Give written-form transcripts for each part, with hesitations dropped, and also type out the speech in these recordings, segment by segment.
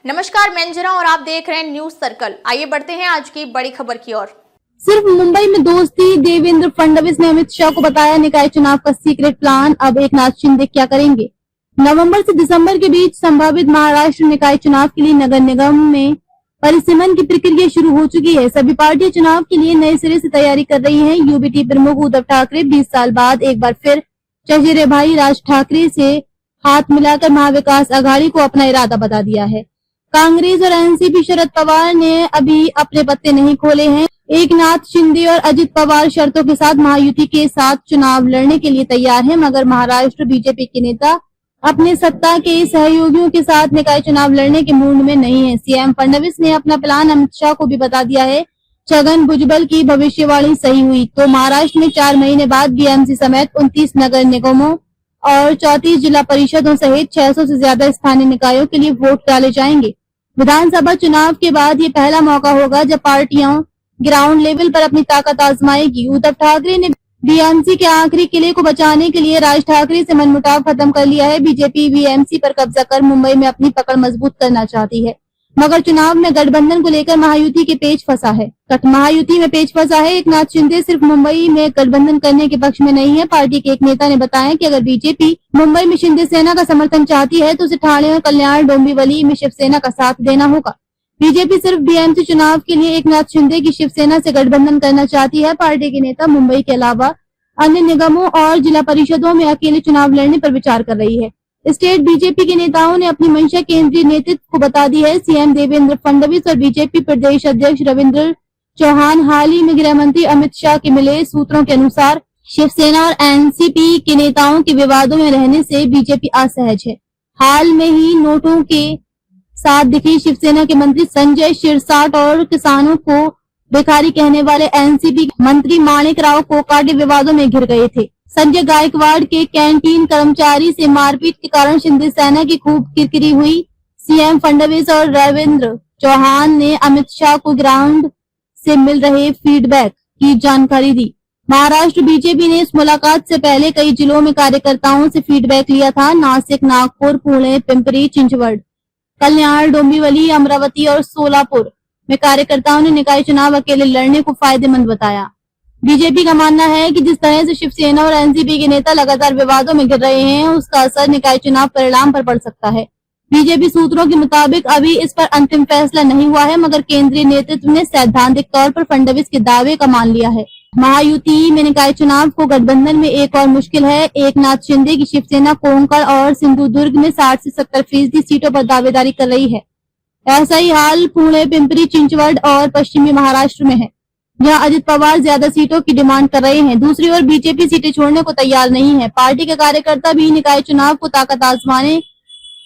नमस्कार, मैं अंजना और आप देख रहे हैं न्यूज सर्कल। आइए बढ़ते हैं आज की बड़ी खबर की ओर। सिर्फ मुंबई में दोस्ती, देवेंद्र फडणवीस ने अमित शाह को बताया निकाय चुनाव का सीक्रेट प्लान। अब एकनाथ शिंदे क्या करेंगे? नवंबर से दिसंबर के बीच संभावित महाराष्ट्र निकाय चुनाव के लिए नगर निगम में परिसीमन की प्रक्रिया शुरू हो चुकी है। सभी पार्टियां चुनाव के लिए नए सिरे से तैयारी कर रही हैं। यूबीटी प्रमुख उद्धव ठाकरे 20 साल बाद एक बार फिर चचेरे भाई राज ठाकरे से हाथ मिलाकर महाविकास आघाड़ी को अपना इरादा बता दिया है। कांग्रेस और एनसीपी शरद पवार ने अभी अपने पत्ते नहीं खोले हैं। एकनाथ शिंदे और अजित पवार शर्तों के साथ महायुति के साथ चुनाव लड़ने के लिए तैयार हैं, मगर महाराष्ट्र बीजेपी के नेता अपने सत्ता के सहयोगियों के साथ निकाय चुनाव लड़ने के मूड में नहीं है। सीएम फडणवीस ने अपना प्लान अमित शाह को भी बता दिया है। छगन भुजबल की भविष्यवाणी सही हुई तो महाराष्ट्र में 4 महीने बाद बीएमसी समेत 29 नगर निगमों और 34 जिला परिषदों सहित 600 से ज्यादा स्थानीय निकायों के लिए वोट डाले जाएंगे। विधानसभा चुनाव के बाद ये पहला मौका होगा जब पार्टियां ग्राउंड लेवल पर अपनी ताकत आजमाएगी। उद्धव ठाकरे ने बीएमसी के आखिरी किले को बचाने के लिए राज ठाकरे से मनमुटाव खत्म कर लिया है। बीजेपी बीएमसी पर कब्जा कर मुंबई में अपनी पकड़ मजबूत करना चाहती है, मगर चुनाव में गठबंधन को लेकर महायुति के पेच फंसा है। महायुति में पेच फंसा है। एकनाथ शिंदे सिर्फ मुंबई में गठबंधन करने के पक्ष में नहीं है। पार्टी के एक नेता ने बताया कि अगर बीजेपी मुंबई में शिंदे सेना का समर्थन चाहती है तो उसे ठाणे और कल्याण डोंबिवली में शिवसेना का साथ देना होगा। बीजेपी सिर्फ बीएमसी चुनाव के लिए एकनाथ शिंदे की शिवसेना से गठबंधन करना चाहती है। पार्टी के नेता मुंबई के अलावा अन्य निगमों और जिला परिषदों में अकेले चुनाव लड़ने पर विचार कर रही है। स्टेट बीजेपी के नेताओं ने अपनी मंशा केंद्रीय नेतृत्व को बता दी है। सीएम देवेंद्र फडणवीस और बीजेपी प्रदेश अध्यक्ष रविंद्र चौहान हाल ही में गृह मंत्री अमित शाह के मिले सूत्रों के अनुसार शिवसेना और एनसीपी के नेताओं के विवादों में रहने से बीजेपी असहज है। हाल में ही नोटों के साथ दिखी शिवसेना के मंत्री संजय शिरसाट और किसानों को बेकारी कहने वाले एनसीपी मंत्री माणिक राव कोकाटे विवादों में घिर गए थे। संजय गायकवाड़ के कैंटीन कर्मचारी से मारपीट के कारण शिंदे सेना की खूब किरकिरी हुई। सीएम फडणवीस और रविंद्र चौहान ने अमित शाह को ग्राउंड से मिल रहे फीडबैक की जानकारी दी। महाराष्ट्र बीजेपी ने इस मुलाकात से पहले कई जिलों में कार्यकर्ताओं से फीडबैक लिया था। नासिक, नागपुर, पुणे, पिंपरी चिंचवड, कल्याण, डोंबिवली, अमरावती और सोलापुर में कार्यकर्ताओं ने निकाय चुनाव अकेले लड़ने को फायदेमंद बताया। बीजेपी का मानना है कि जिस तरह से शिवसेना और एनसीपी के नेता लगातार विवादों में घिर रहे हैं, उसका असर निकाय चुनाव परिणाम पर पड़ सकता है। बीजेपी सूत्रों के मुताबिक अभी इस पर अंतिम फैसला नहीं हुआ है, मगर केंद्रीय नेतृत्व ने सैद्धांतिक तौर पर फडणवीस के दावे का मान लिया है। महायुति में निकाय चुनाव को गठबंधन में एक और मुश्किल है। एकनाथ शिंदे की शिवसेना कोंकण और सिंधुदुर्ग में 60 से 70% सीटों पर दावेदारी कर रही है। ऐसा ही हाल पुणे, पिंपरी चिंचवड और पश्चिमी महाराष्ट्र में है, जहां अजित पवार ज्यादा सीटों की डिमांड कर रहे हैं। दूसरी ओर बीजेपी सीटें छोड़ने को तैयार नहीं है। पार्टी के कार्यकर्ता भी निकाय चुनाव को ताकत आजमाने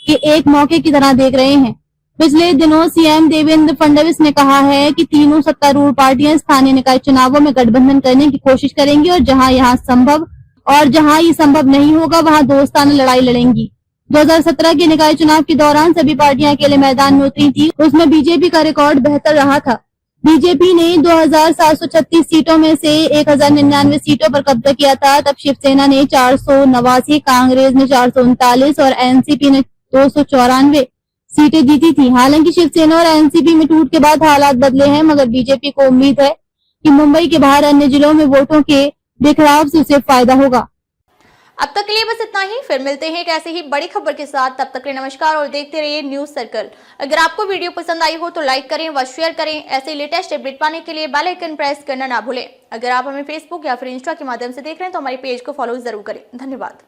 के एक मौके की तरह देख रहे हैं। पिछले दिनों सीएम देवेंद्र फडणवीस ने कहा है कि तीनों सत्तारूढ़ पार्टियां स्थानीय निकाय चुनावों में गठबंधन करने की कोशिश करेंगी और जहां ये संभव नहीं होगा वहां दोस्ताना लड़ाई लड़ेंगी। 2017 के निकाय चुनाव के दौरान सभी पार्टियां अकेले मैदान में उतरी थी। उसमें बीजेपी का रिकॉर्ड बेहतर रहा था। बीजेपी ने 2736 सीटों में से 1099 सीटों पर कब्जा किया था। तब शिवसेना ने 489, कांग्रेस ने 439 और एनसीपी ने 294 सीटें जीती थी। हालांकि शिवसेना और एनसीपी में टूट के बाद हालात बदले हैं, मगर बीजेपी को उम्मीद है कि मुंबई के बाहर अन्य जिलों में वोटों के बिखराव से उसे फायदा होगा। अब तक के लिए बस इतना ही। फिर मिलते हैं एक ऐसे ही बड़ी खबर के साथ। तब तक के लिए नमस्कार और देखते रहिए न्यूज सर्कल। अगर आपको वीडियो पसंद आई हो तो लाइक करें व शेयर करें। ऐसे लेटेस्ट अपडेट पाने के लिए बेल आइकन प्रेस करना ना भूलें। अगर आप हमें फेसबुक या फिर इंस्टा के माध्यम से देख रहे हैं तो हमारे पेज को फॉलो जरूर करें। धन्यवाद।